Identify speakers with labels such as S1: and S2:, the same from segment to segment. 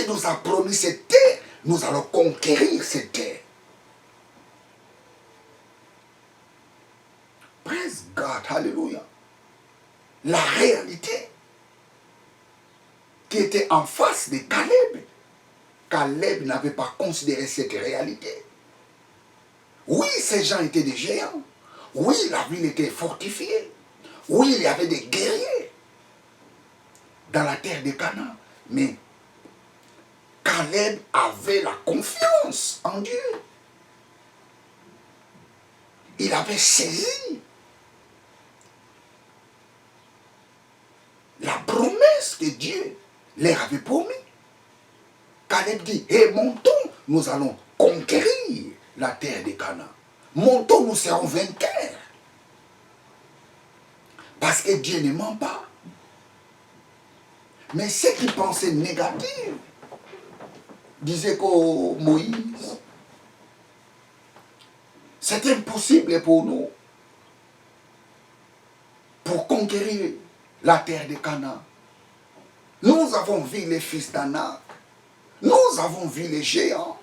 S1: Dieu nous a promis cette terre, nous allons conquérir cette terre. Praise God, hallelujah. La réalité qui était en face de Caleb, Caleb n'avait pas considéré cette réalité. Oui, ces gens étaient des géants. Oui, la ville était fortifiée. Oui, il y avait des guerriers dans la terre de Canaan. Mais Caleb avait la confiance en Dieu. Il avait saisi la promesse que Dieu leur avait promis. Caleb dit, hé, montons, nous allons conquérir la terre de Canaan. Montons, nous serons vainqueurs. Parce que Dieu ne ment pas. Mais ceux qui pensaient négatif disaient que Moïse, c'est impossible pour nous pour conquérir la terre de Canaan. Nous avons vu les fils d'Anak. Nous avons vu les géants.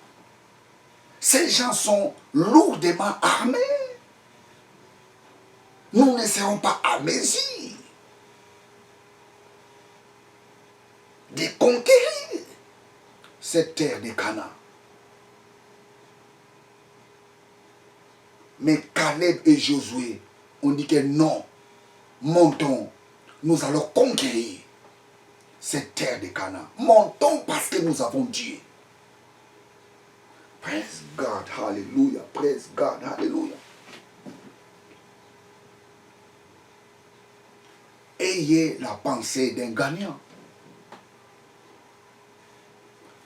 S1: Ces gens sont lourdement armés. Nous ne serons pas à mesure de conquérir cette terre de Canaan. Mais Caleb et Josué ont dit que non, montons, nous allons conquérir cette terre de Canaan. Montons parce que nous avons Dieu. Praise God, hallelujah, praise God, hallelujah. Ayez la pensée d'un gagnant.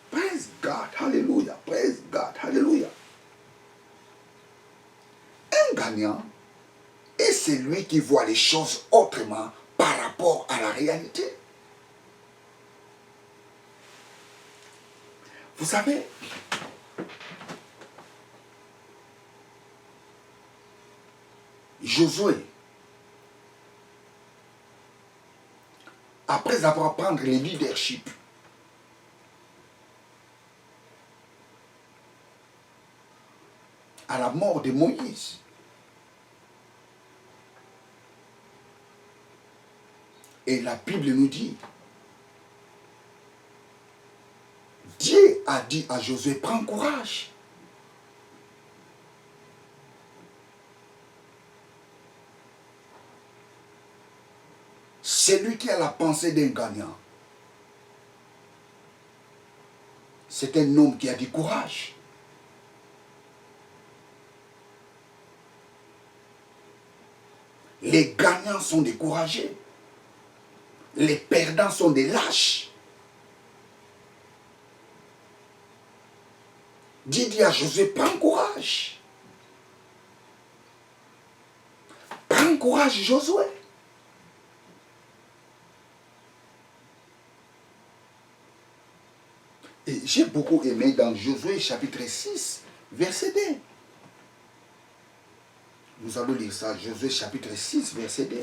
S1: Praise God, hallelujah, praise God, hallelujah. Un gagnant est celui qui voit les choses autrement par rapport à la réalité. Vous savez, Josué, après avoir pris le leadership, à la mort de Moïse, et la Bible nous dit, Dieu a dit à Josué, prends courage. Celui qui a la pensée d'un gagnant, c'est un homme qui a du courage. Les gagnants sont découragés. Les perdants sont des lâches. Dieu dit à Josué, prends courage. Prends courage, Josué. Et j'ai beaucoup aimé dans Josué chapitre 6, verset 2. Nous allons lire ça, Josué chapitre 6, verset 2.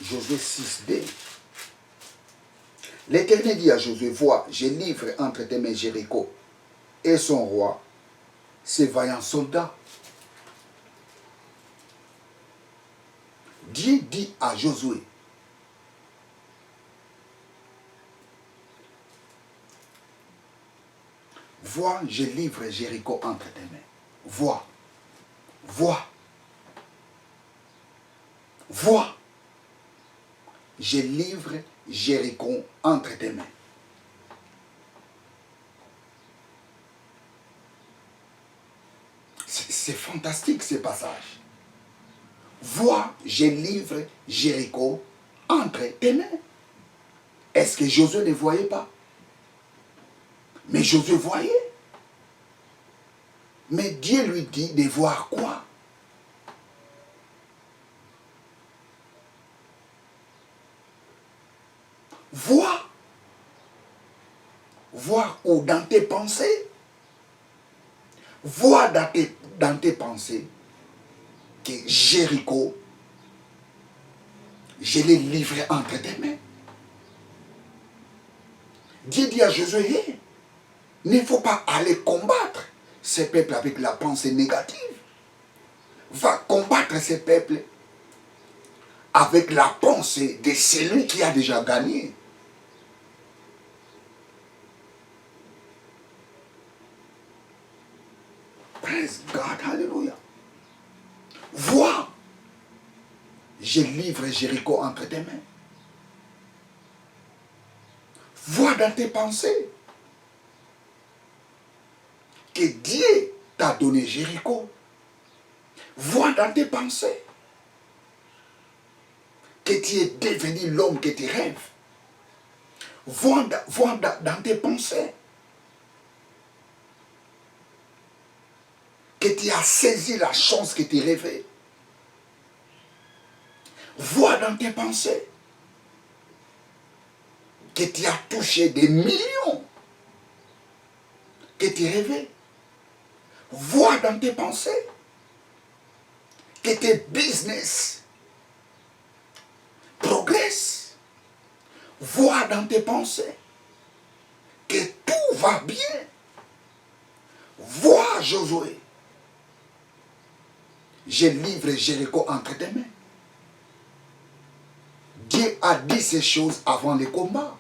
S1: Josué 6, 2. L'Éternel dit à Josué, vois, je livre entre tes mains Jéricho et son roi, ses vaillants soldats. Dieu dit à Josué, vois, je livre Jéricho entre tes mains. Vois, vois, vois, je livre Jéricho entre tes mains. C'est fantastique ce passage. Vois, je livre Jéricho entre tes mains. Est-ce que Josué ne voyait pas? Mais Josué voyait. Mais Dieu lui dit de voir quoi? Vois. Voir où dans tes pensées. Vois dans tes pensées que Jéricho, je l'ai livré entre tes mains. Dieu dit à Josué, hey, il ne faut pas aller combattre ces peuples avec la pensée négative. Va combattre ces peuples avec la pensée de celui qui a déjà gagné. Praise God, hallelujah. Vois, je livre Jéricho entre tes mains. Vois dans tes pensées que Dieu t'a donné Jéricho. Vois dans tes pensées que tu es devenu l'homme que tu rêves. Vois dans tes pensées que tu as saisi la chance que tu rêvais. Vois dans tes pensées que tu as touché des millions que tu rêvais. Vois dans tes pensées que tes business progressent. Vois dans tes pensées que tout va bien. Vois, Josué, je livre Jéricho entre tes mains. Dieu a dit ces choses avant les combats.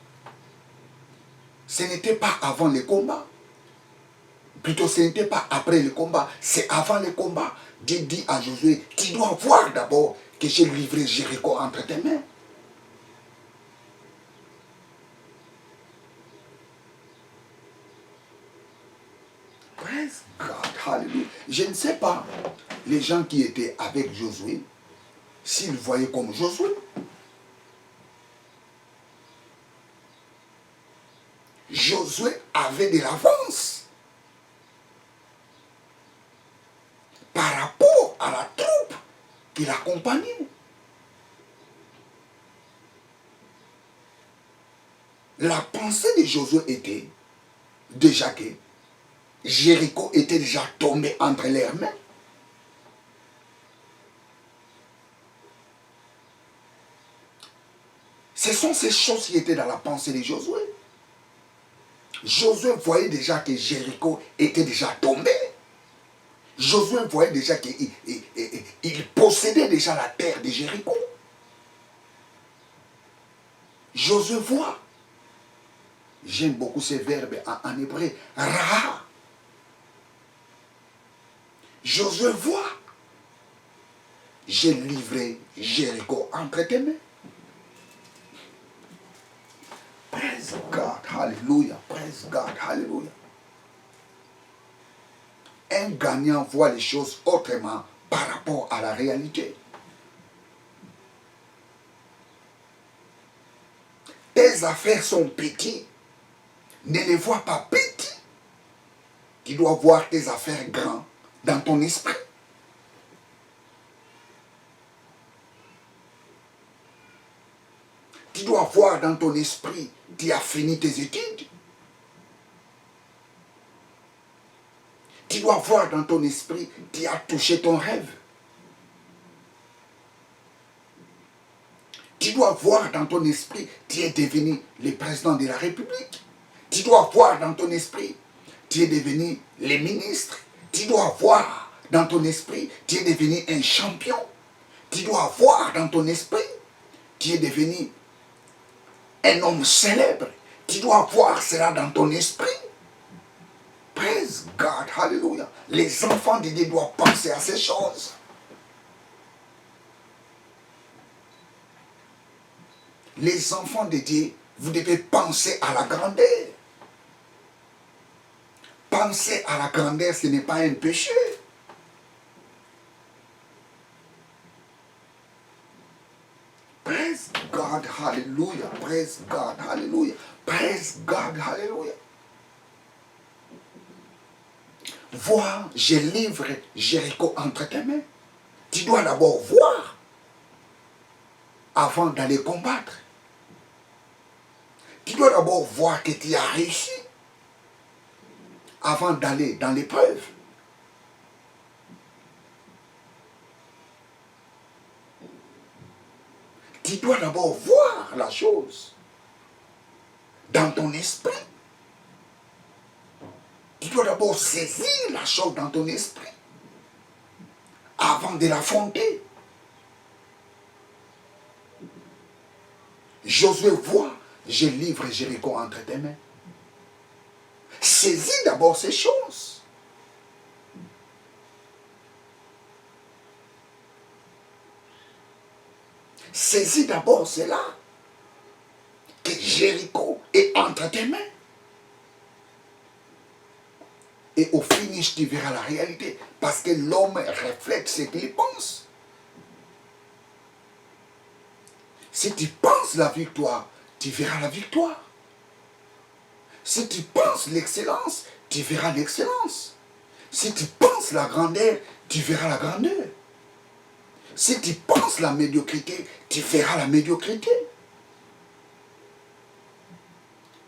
S1: Ce n'était pas avant les combats. Plutôt, ce n'était pas après le combat. C'est avant le combat. Dieu dit à Josué, tu dois voir d'abord que j'ai livré Jéricho entre tes mains. Praise God, hallelujah. Je ne sais pas, les gens qui étaient avec Josué, s'ils voyaient comme Josué. Josué avait de l'avance par rapport à la troupe qui l'accompagnait. La pensée de Josué était déjà que Jéricho était déjà tombé entre leurs mains. Ce sont ces choses qui étaient dans la pensée de Josué. Josué voyait déjà que Jéricho était déjà tombé. Josué voyait déjà qu'il possédait déjà la terre de Jéricho. Josué voit. J'aime beaucoup ce verbe en hébreu. Ra. Josué voit. J'ai livré Jéricho entre tes mains. Praise God, hallelujah. Praise God, hallelujah. Un gagnant voit les choses autrement par rapport à la réalité. Tes affaires sont petites. Ne les vois pas petites. Tu dois voir tes affaires grandes dans ton esprit. Tu dois voir dans ton esprit, tu as fini tes études. Tu dois voir dans ton esprit, tu as touché ton rêve. Tu dois voir dans ton esprit, tu es devenu le président de la République. Tu dois voir dans ton esprit, tu es devenu le ministre. Tu dois voir dans ton esprit, tu es devenu un champion. Tu dois voir dans ton esprit, tu es devenu un homme célèbre. Tu dois voir cela dans ton esprit. Praise God, hallelujah. Les enfants de Dieu doivent penser à ces choses. Les enfants de Dieu, vous devez penser à la grandeur. Penser à la grandeur, ce n'est pas un péché. Praise God, hallelujah. Praise God, hallelujah. Praise God, hallelujah. Vois, je livre Jéricho entre tes mains. Tu dois d'abord voir avant d'aller combattre. Tu dois d'abord voir que tu as réussi avant d'aller dans l'épreuve. Tu dois d'abord voir la chose dans ton esprit. dois d'abord saisir la chose dans ton esprit avant de l'affronter. Josué voit, je livre Jéricho entre tes mains. Saisis d'abord ces choses. Saisis d'abord cela, que Jéricho est entre tes mains. Et au finish, tu verras la réalité. Parce que l'homme reflète ce qu'il pense. Si tu penses la victoire, tu verras la victoire. Si tu penses l'excellence, tu verras l'excellence. Si tu penses la grandeur, tu verras la grandeur. Si tu penses la médiocrité, tu verras la médiocrité.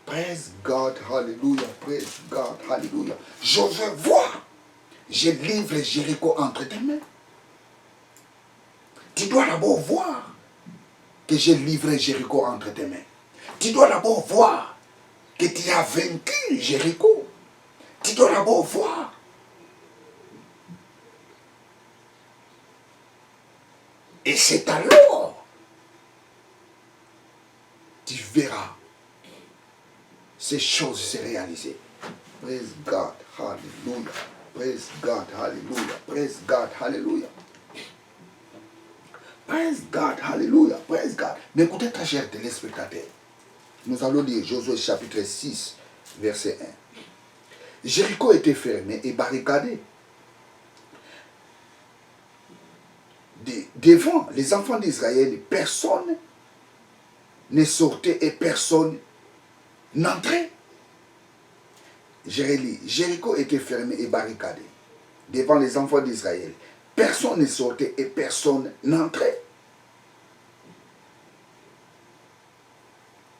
S1: Praise God, hallelujah, praise God, hallelujah. Josué voit, je livre Jéricho entre tes mains. Tu dois d'abord voir que j'ai livré Jéricho entre tes mains. Tu dois d'abord voir que tu as vaincu Jéricho. Tu dois d'abord voir. Et c'est alors tu verras ces choses se réaliser. Praise God, hallelujah. Praise God, hallelujah. Praise God, hallelujah. Praise God, hallelujah. Praise God. Mais écoutez, très chers téléspectateurs, nous allons lire Josué chapitre 6, verset 1. Jéricho était fermé et barricadé. Devant les enfants d'Israël, personne ne sortait et personne n'entrait. Jéricho était fermé et barricadé. Devant les enfants d'Israël, personne ne sortait et personne n'entrait.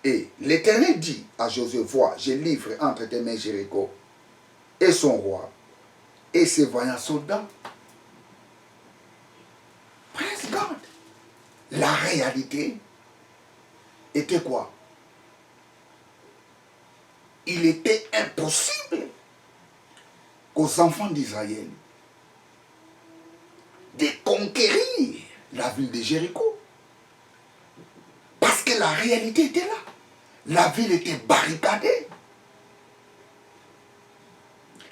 S1: Et l'Éternel dit à Josué, vois, je livre entre tes mains Jéricho et son roi et ses vaillants soldats. Praise God. La réalité était quoi? Il était impossible qu'aux enfants d'Israël de conquérir la ville de Jéricho. Parce que la réalité était là. La ville était barricadée.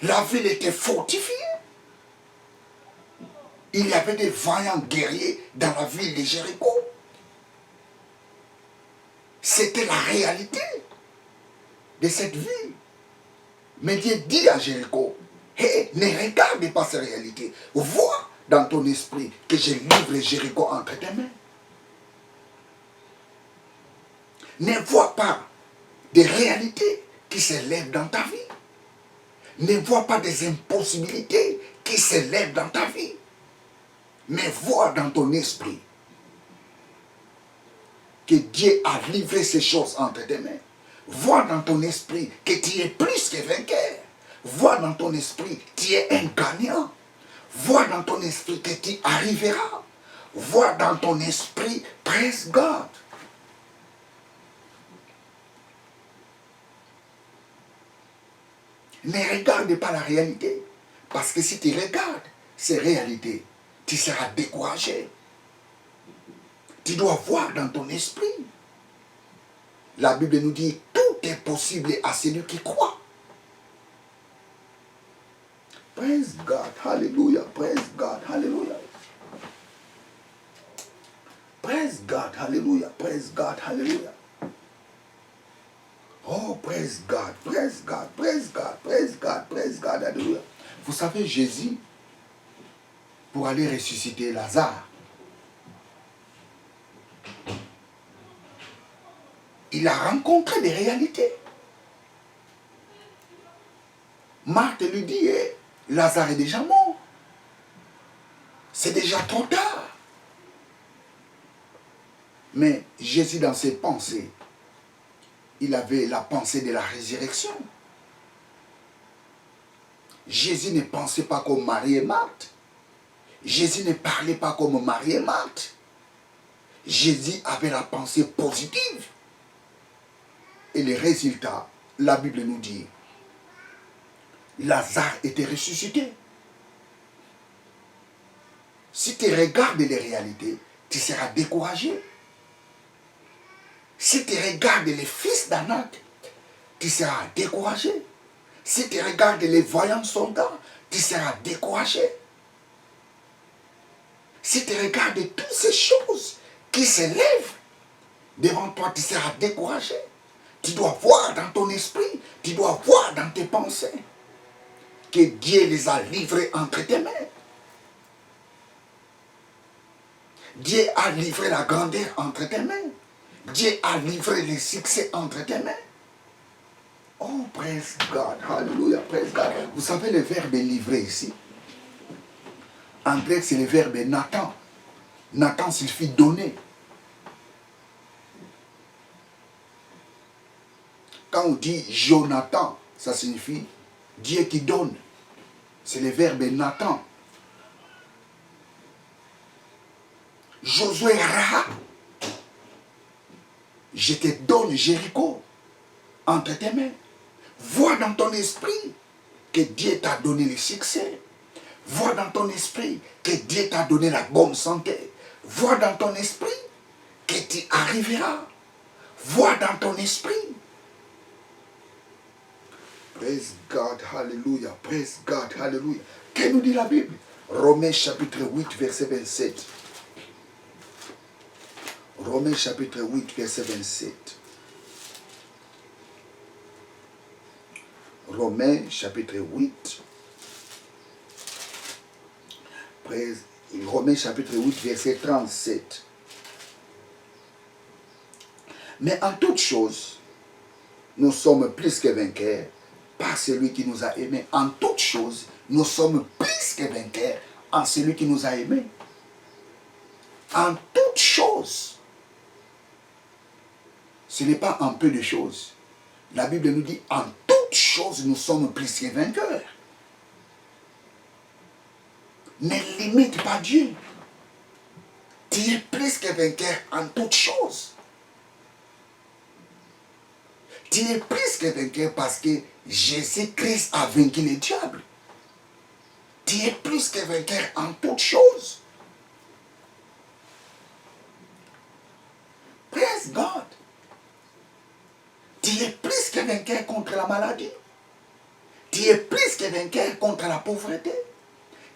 S1: La ville était fortifiée. Il y avait des vaillants guerriers dans la ville de Jéricho. C'était la réalité de cette ville. Mais Dieu dit à Jéricho, hey, ne regarde pas ces réalités. Vois dans ton esprit que je livre Jéricho entre tes mains. Ne vois pas des réalités qui s'élèvent dans ta vie. Ne vois pas des impossibilités qui s'élèvent dans ta vie. Mais vois dans ton esprit que Dieu a livré ces choses entre tes mains. Vois dans ton esprit que tu es plus que vainqueur. Vois dans ton esprit que tu es un gagnant. Vois dans ton esprit que tu arriveras. Vois dans ton esprit, praise God. Ne regarde pas la réalité. Parce que si tu regardes ces réalités, tu seras découragé. Tu dois voir dans ton esprit. La Bible nous dit, tout est possible à celui qui croit. Praise God, hallelujah, praise God, hallelujah. Praise God, hallelujah, praise God, hallelujah. Oh, praise God, praise God, praise God, praise God, praise God, hallelujah. Vous savez, Jésus, pour aller ressusciter Lazare, il a rencontré des réalités. Marthe lui dit, eh, Lazare est déjà mort. C'est déjà trop tard. Mais Jésus, dans ses pensées, il avait la pensée de la résurrection. Jésus ne pensait pas comme Marie et Marthe. Jésus ne parlait pas comme Marie et Marthe. Jésus avait la pensée positive. Et les résultats, la Bible nous dit Lazare était ressuscité. Si tu regardes les réalités, tu seras découragé. Si tu regardes les fils d'Anak, tu seras découragé. Si tu regardes les voyants soldats, tu seras découragé. Si tu regardes toutes ces choses qui s'élèvent devant toi, tu seras découragé. Tu dois voir dans ton esprit, tu dois voir dans tes pensées que Dieu les a livrés entre tes mains. Dieu a livré la grandeur entre tes mains. Dieu a livré le succès entre tes mains. Oh, praise God, hallelujah, praise God. Vous savez le verbe livrer ici? En grec, c'est le verbe Nathan. Nathan signifie donner. Quand on dit Jonathan, ça signifie Dieu qui donne. C'est le verbe Nathan. Josué Raha, je te donne Jéricho entre tes mains. Vois dans ton esprit que Dieu t'a donné le succès. Vois dans ton esprit que Dieu t'a donné la bonne santé. Vois dans ton esprit que tu arriveras. Vois dans ton esprit. Praise God, hallelujah. Praise God, hallelujah. Que nous dit la Bible? Romains chapitre 8, verset 27. Romains chapitre 8, verset 27. Romains chapitre 8. Romains chapitre 8, verset 37. Mais en toutes choses, nous sommes plus que vainqueurs par celui qui nous a aimés. En toutes choses, nous sommes plus que vainqueurs en celui qui nous a aimés. En toutes choses. Ce n'est pas un peu de choses. La Bible nous dit, en toutes choses, nous sommes plus que vainqueurs. Ne limite pas Dieu. Tu es plus que vainqueur en toutes choses. Tu es plus que vainqueur parce que Jésus-Christ a vaincu le diable. Tu es plus que vainqueur en toutes choses. Praise God. Tu es plus que vainqueur contre la maladie. Tu es plus que vainqueur contre la pauvreté.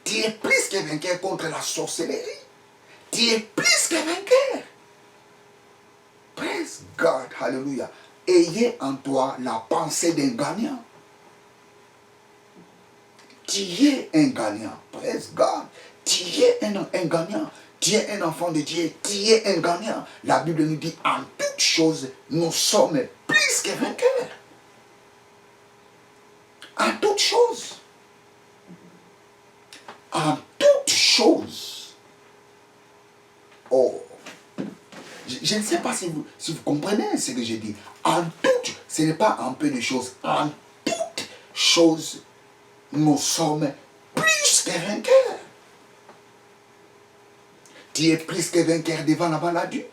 S1: Tu es plus que vainqueur contre la sorcellerie. Tu es plus que vainqueur. Praise God. Hallelujah. Ayez en toi la pensée d'un gagnant. Tu es un gagnant. Praise God. Tu es un gagnant. Tu es un enfant de Dieu. Tu es un gagnant. La Bible nous dit, en toutes choses, nous sommes plus que vainqueurs. En toutes choses. En toutes choses. Oh. Je ne sais pas si vous comprenez ce que je dis. En toutes, ce n'est pas un peu de choses. En toutes choses, nous sommes plus que vainqueurs. Tu es plus que vainqueur devant la maladie.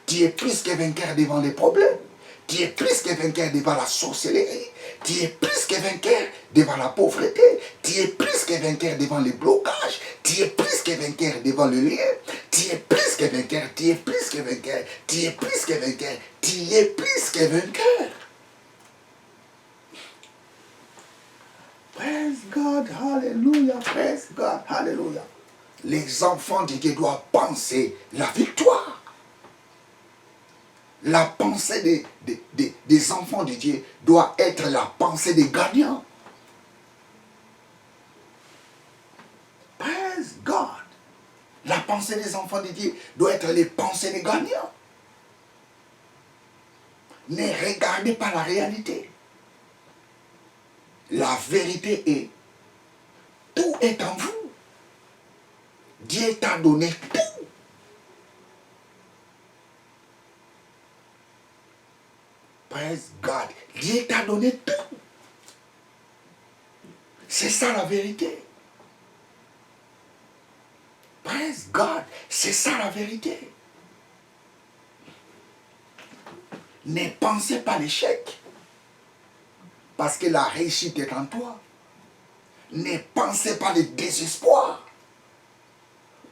S1: Tu es plus que vainqueur devant les problèmes. Tu es plus que vainqueur devant la sorcellerie. Tu es plus que vainqueur devant la pauvreté. Tu es plus que vainqueur devant les blocages. Tu es plus que vainqueur devant le lien. Tu es plus que vainqueur. Tu es plus que vainqueur. Tu es plus que vainqueur. Tu es plus que vainqueur. Praise God, hallelujah, praise God, hallelujah. Les enfants de Dieu doivent penser la victoire. La pensée des enfants de Dieu doit être la pensée des gagnants. Praise God. La pensée des enfants de Dieu doit être les pensées des gagnants. Ne regardez pas la réalité. La vérité est, tout est en vous. Dieu t'a donné tout. Praise God. Dieu t'a donné tout. C'est ça la vérité. Praise God. C'est ça la vérité. Ne pensez pas l'échec. Parce que la réussite est en toi. Ne pensez pas le désespoir,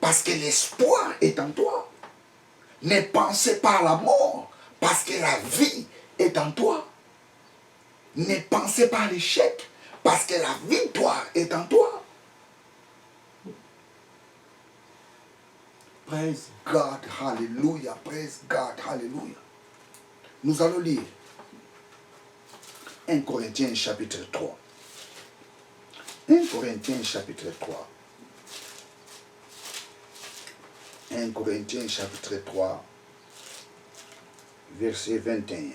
S1: parce que l'espoir est en toi. Ne pensez pas à la mort, parce que la vie est en toi. Ne pensez pas à l'échec, parce que la victoire est en toi. Praise God, hallelujah, praise God, hallelujah. Nous allons lire 1 Corinthiens chapitre 3. 1 Corinthiens chapitre 3. 1 Corinthiens chapitre 3, verset 21.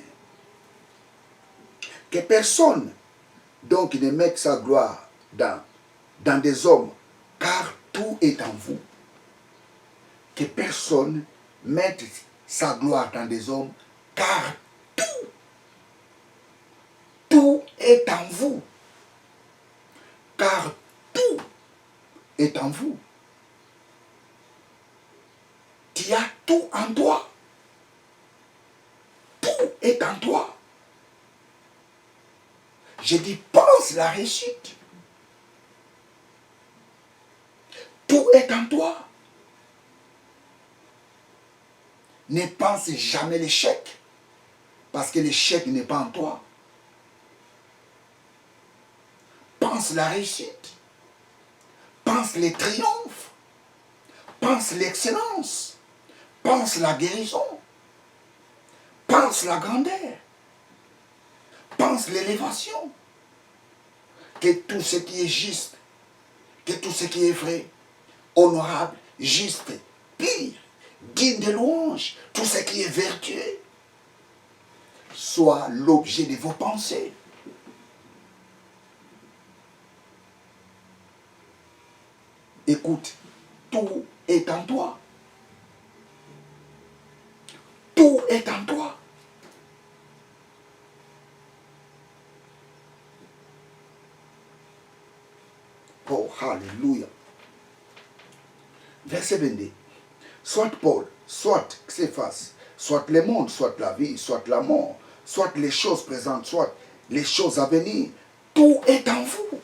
S1: Que personne donc ne mette sa gloire dans des hommes, car tout est en vous. Que personne mette sa gloire dans des hommes, car tout est en vous. Car tout est en vous. Tu as tout en toi. Tout est en toi. Je dis, pense la réussite. Tout est en toi. Ne pense jamais l'échec, parce que l'échec n'est pas en toi. Pense la réussite. Pense les triomphes. Pense l'excellence. Pense la guérison. Pense la grandeur. Pense l'élévation. Que tout ce qui est juste, que tout ce qui est vrai, honorable, juste, pire, digne de louange, tout ce qui est vertueux, soit l'objet de vos pensées. Écoute, tout est en toi. Tout est en toi. Oh, alléluia. Verset 22. Soit Paul, soit Céphas, soit le monde, soit la vie, soit la mort, soit les choses présentes, soit les choses à venir, tout est en vous.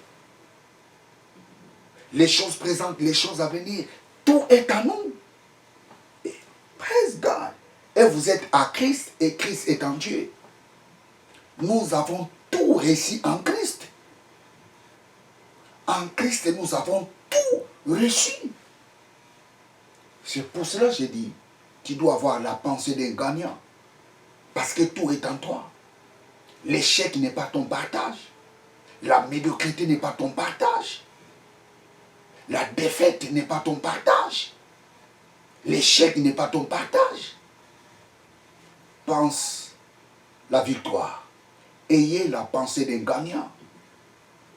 S1: Les choses présentes, les choses à venir, tout est en nous. Et, praise God. Et vous êtes à Christ et Christ est en Dieu. Nous avons tout réussi en Christ. En Christ, nous avons tout reçu. C'est pour cela que j'ai dit, tu dois avoir la pensée d'un gagnant. Parce que tout est en toi. L'échec n'est pas ton partage. La médiocrité n'est pas ton partage. La défaite n'est pas ton partage. L'échec n'est pas ton partage. Pense la victoire. Ayez la pensée d'un gagnant.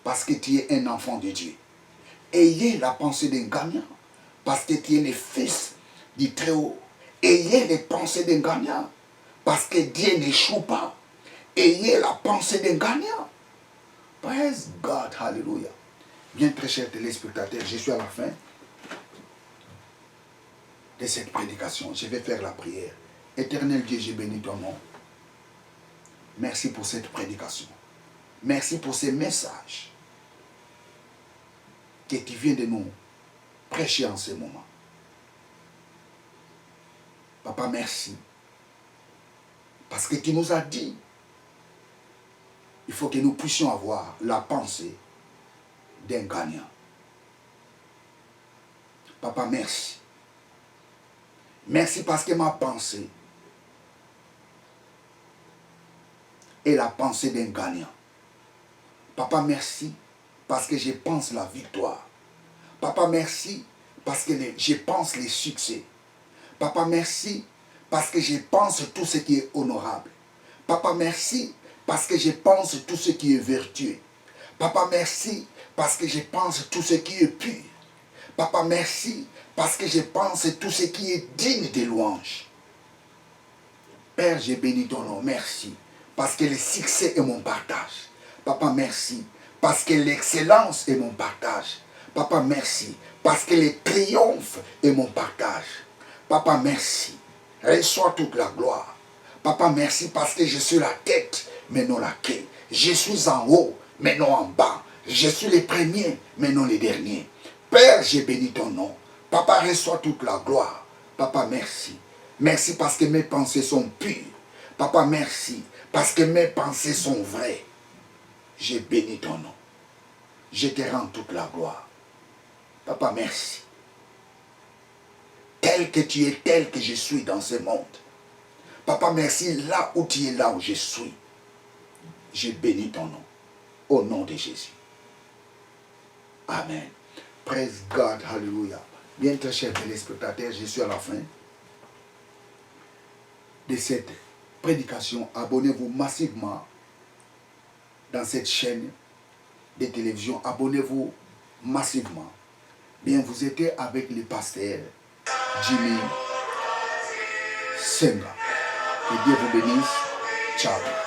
S1: Parce que tu es un enfant de Dieu. Ayez la pensée d'un gagnant. Parce que tu es le fils du Très-Haut. Ayez les pensées d'un gagnant. Parce que Dieu n'échoue pas. Ayez la pensée d'un gagnant. Praise God, hallelujah. Bien très chers téléspectateurs, je suis à la fin de cette prédication. Je vais faire la prière. Éternel Dieu, je bénis ton nom. Merci pour cette prédication. Merci pour ces messages que tu viens de nous prêcher en ce moment. Papa, merci. Parce que tu nous as dit, il faut que nous puissions avoir la pensée d'un gagnant. Papa, merci. Merci parce que ma pensée est la pensée d'un gagnant. Papa, merci parce que je pense la victoire. Papa, merci parce que je pense les succès. Papa, merci parce que je pense tout ce qui est honorable. Papa, merci parce que je pense tout ce qui est vertueux. Papa, merci parce que je pense tout ce qui est pur. Papa, merci parce que je pense tout ce qui est digne de louange. Père, j'ai béni ton nom, merci. Parce que le succès est mon partage. Papa, merci. Parce que l'excellence est mon partage. Papa, merci. Parce que le triomphe est mon partage. Papa, merci. Reçois toute la gloire. Papa, merci parce que je suis la tête, mais non la queue. Je suis en haut, mais non en bas. Je suis le premier, mais non le dernier. Père, j'ai béni ton nom. Papa, reçois toute la gloire. Papa, merci. Merci parce que mes pensées sont pures. Papa, merci parce que mes pensées sont vraies. J'ai béni ton nom. Je te rends toute la gloire. Papa, merci. Tel que tu es, tel que je suis dans ce monde. Papa, merci là où tu es, là où je suis. J'ai béni ton nom. Au nom de Jésus. Amen. Praise God. Hallelujah. Bien, très chers téléspectateurs, je suis à la fin de cette prédication. Abonnez-vous massivement dans cette chaîne de télévision. Abonnez-vous massivement. Bien, vous étiez avec le pasteur Jimmy Senga. Que Dieu vous bénisse. Ciao.